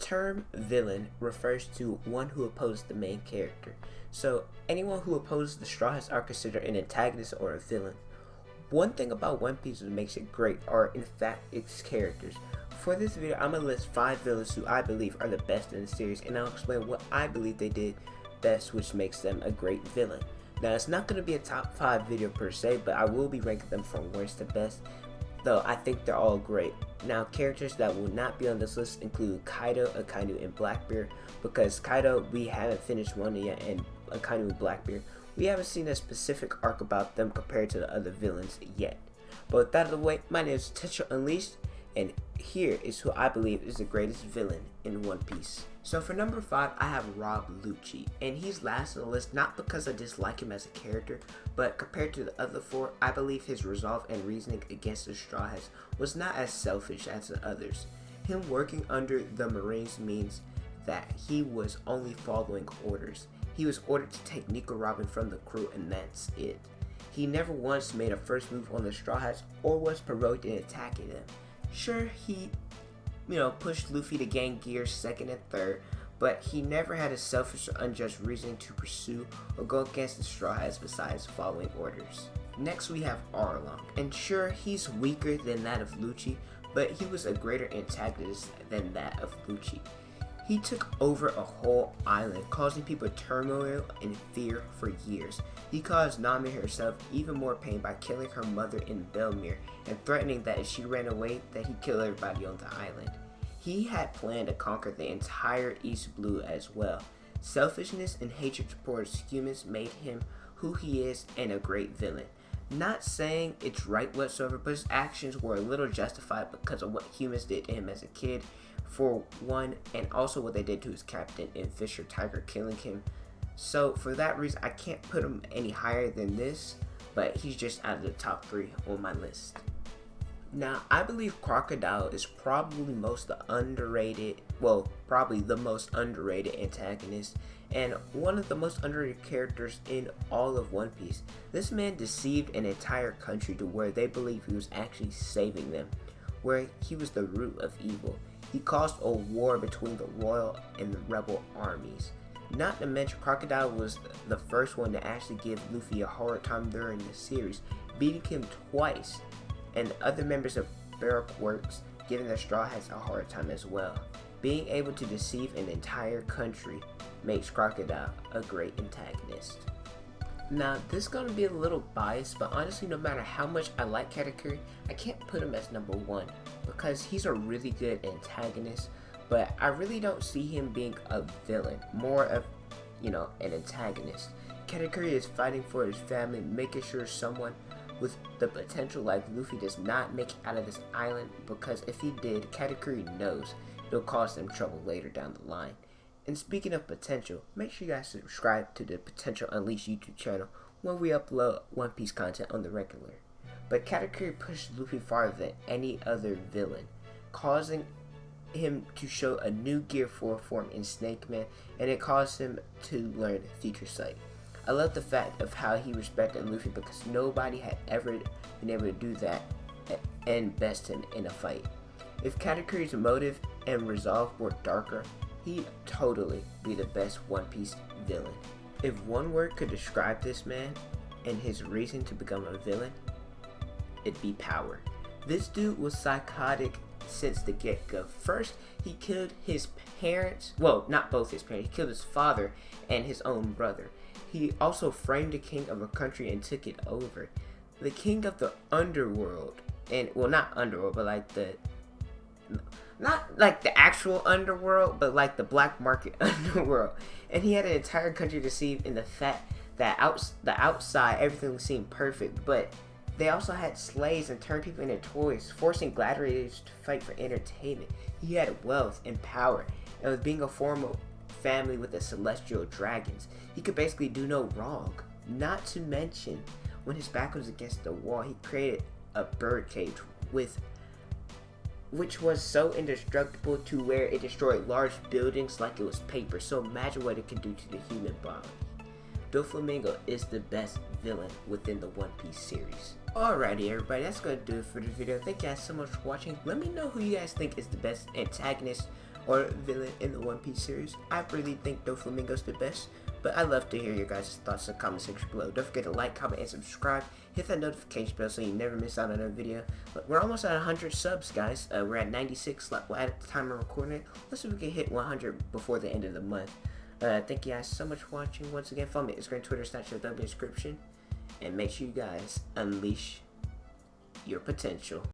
term villain refers to one who opposes the main character. So anyone who opposes the Straw Hats are considered an antagonist or a villain. One thing about One Piece that makes it great are in fact its characters. For this video, I'm going to list 5 villains who I believe are the best in the series, and I'll explain what I believe they did best which makes them a great villain. Now, it's not going to be a top 5 video per se, but I will be ranking them from worst to best, though I think they're all great. Now, characters that will not be on this list include Kaido, Akainu, and Blackbeard, because Kaido, we haven't finished Wano yet, and Akainu and Blackbeard, we haven't seen a specific arc about them compared to the other villains yet. But with that out of the way, my name is Potentia1 Unleashed, and here is who I believe is the greatest villain in One Piece. So for number 5, I have Rob Lucci, and he's last on the list not because I dislike him as a character, but compared to the other 4, I believe his resolve and reasoning against the Straw Hats was not as selfish as the others. Him working under the Marines means that he was only following orders. He was ordered to take Nico Robin from the crew, and that's it. He never once made a first move on the Straw Hats or was provoked in attacking them. Sure, he pushed Luffy to gain gear 2nd and 3rd, but he never had a selfish or unjust reason to pursue or go against the Straw Hats besides following orders. Next we have Arlong, and sure, he's weaker than that of Lucci, but he was a greater antagonist than that of Lucci. He took over a whole island, causing people turmoil and fear for years. He caused Nami herself even more pain by killing her mother in Belmere and threatening that if she ran away, that he'd kill everybody on the island. He had planned to conquer the entire East Blue as well. Selfishness and hatred towards humans made him who he is and a great villain. Not saying it's right whatsoever, but his actions were a little justified because of what humans did to him as a kid, for one, and also what they did to his captain and Fisher Tiger, killing him. So for that reason, I can't put him any higher than this, but he's just out of the top 3 on my list. Now, I believe Crocodile is probably the most underrated antagonist, and one of the most underrated characters in all of One Piece. This man deceived an entire country to where they believe he was actually saving them, where he was the root of evil. He caused a war between the royal and the rebel armies. Not to mention, Crocodile was the first one to actually give Luffy a hard time during the series, beating him twice, and other members of Baroque Works giving the Straw Hats a hard time as well. Being able to deceive an entire country makes Crocodile a great antagonist. Now, this is going to be a little biased, but honestly, no matter how much I like Katakuri, I can't put him as number 1 because he's a really good antagonist, but I really don't see him being a villain, more of, an antagonist. Katakuri is fighting for his family, making sure someone with the potential like Luffy does not make it out of this island, because if he did, Katakuri knows it'll cause them trouble later down the line. And speaking of potential, make sure you guys subscribe to the Potentia1 Unleashed YouTube channel when we upload One Piece content on the regular. But Katakuri pushed Luffy farther than any other villain, causing him to show a new Gear 4 form in Snake Man, and it caused him to learn Future Sight. I love the fact of how he respected Luffy because nobody had ever been able to do that and best him in a fight. If Katakuri's motive and resolve were darker, he'd totally be the best One Piece villain. If one word could describe this man and his reason to become a villain, it'd be power. This dude was psychotic since the get-go. First, he killed his parents, well, not both his parents, he killed his father and his own brother. He also framed the king of a country and took it over. The king of the underworld, and well, not underworld, but like not like the actual underworld, but like the black market underworld. And he had an entire country deceived in the fact that the outside everything seemed perfect, but they also had slaves and turned people into toys, forcing gladiators to fight for entertainment. He had wealth and power, and with being a formal family with the celestial dragons, he could basically do no wrong. Not to mention, when his back was against the wall, he created a bird cage which was so indestructible to where it destroyed large buildings like it was paper. So imagine what it can do to the human body. Doflamingo is the best villain within the One Piece series. Alrighty everybody, that's going to do it for the video. Thank you guys so much for watching. Let me know who you guys think is the best antagonist or villain in the One Piece series. I really think Doflamingo's the best, but I'd love to hear your guys' thoughts in the comment section below. Don't forget to like, comment, and subscribe. Hit that notification bell so you never miss out on a video. We're almost at 100 subs, guys. We're at 96 at the time of recording it. Let's see if we can hit 100 before the end of the month. Thank you guys so much for watching. Once again, follow me on Instagram, Twitter, Snapchat, down in the description. And make sure you guys unleash your potential.